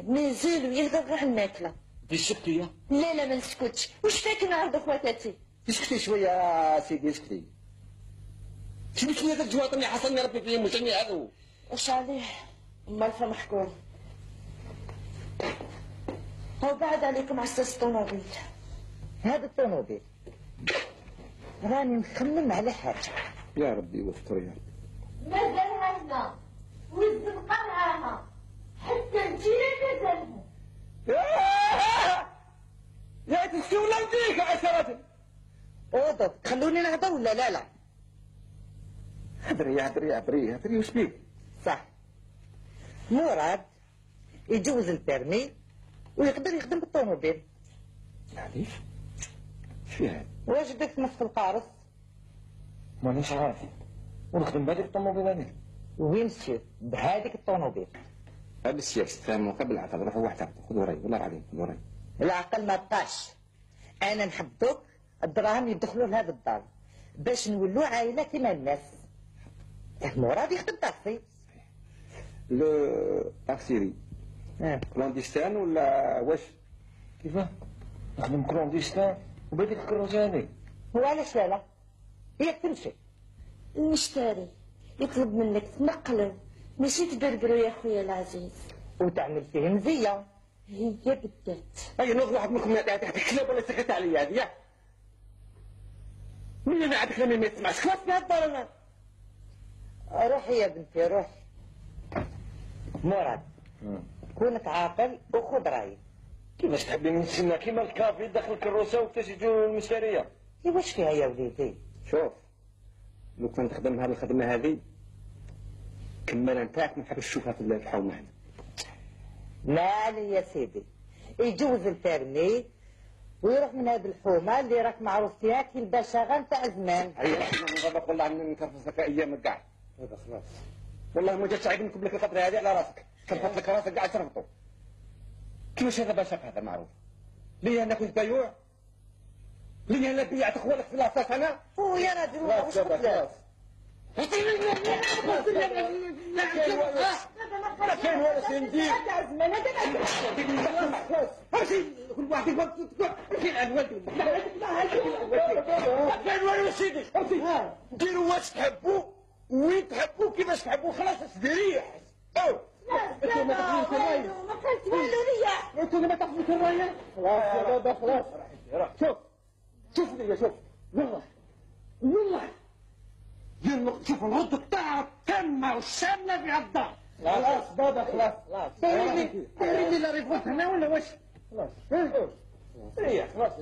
مازال ويهضر غير على الماكله. دي السكتيه؟ لا ما نسكتش، واش فاك نعرض خواتاتي؟ اسكتي شويه سيدي اسكتي. شنو شويه هذاك الجواطن حصلني ربي فيهم وجاني هذو. واش عليه؟ امال فمحكوم. هو بعد عليكم عساس الطوموبيل. هذا الطوموبيل راني نخمم على حاجه. يا ربي يستر يا ربي. مازالها هنا والزنقه معاها حتى الجيران مازالهم. يا تسكي ولا نديك عشرة. اوضه تخلوني نهضر ولا لا لا؟ هدري وش بيك؟ صح. مراد يجوز البيرمي ويقدر يخدم بالطوموبيل. معليش فيها واش بدك تمثل قارص؟ مانيش عارف ونخدم بهذيك الطوموبيل هذيك. وين سير بهذيك الطوموبيل؟ هذا السياسة فاهم قبل العقل روحوا واحد خذوا راي والله العظيم خذوا راي. العقل ما بقاش. انا نحبوك الدراهم يدخلوا لهذا الدار باش نولوا عائله كيما الناس. مراد يخدم طاكسي. لو طاكسيري كلونديستان ولا واش؟ كيفاه؟ نخدم كلونديستان وبهذيك الكروسه هذيك. هو علاش لا؟ هي تمشي. المشتري يطلب منك تنقلب ماشي تبربرو يا خويا العزيز. وتعمل فيه مزيه. هي بالذات. اي نوض واحد منكم يعطيك الكلاب ولا سكت عليا هذه ياك؟ مين اللي عاد كلامي ما يسمعش؟ خلاص في هالدار انا. روحي يا بنتي روحي. مراد كونك عاقل وخذ رايي. كيفاش تحبيني نتسنى كيما الكافي داخل الكروسه وقتاش يجوا المشتريه؟ واش فيها يا وليدي؟ شوف لو كنت نخدم هذه الخدمه هذه كماله نتاعك ما نحبش نشوفها في الحومه هنا. مالي يا سيدي يجوز البيرمي ويروح من هذه الحومه اللي راك معروف فيها كي البشاغه نتاع زمان. هيا نغضب والله نكرفس لك ايامك كاع. هذا خلاص والله ما جات سعيد نكب لك الخطره هذه على راسك. ترفط لك راسك قاعد ترفطه. كيفاش هذا بشاق هذا معروف؟ ليه انا كنت بيوع؟ ليه انا بيعت اخوانك في الاساس انا؟ هو يا راجل واش قلت لك؟ لا كاين ولا شي ندير. كل واحد يقول فين الوالد كاين والو سيدي. ديروا واش تحبوا وين تحبوا كيفاش تحبوا خلاص استريح. انتوا ما تاخذوش الرايه. ما قلت والو ليا. انتوا ما تاخذوش الرايه. خلاص يا بابا خلاص. شوف لي شوف والله شوف الرد بتاعك تم والشامله في الدار. خلاص بابا خلاص. دايرين لي لا ريفوت هنا ولا واش؟ خلاص. خلاص.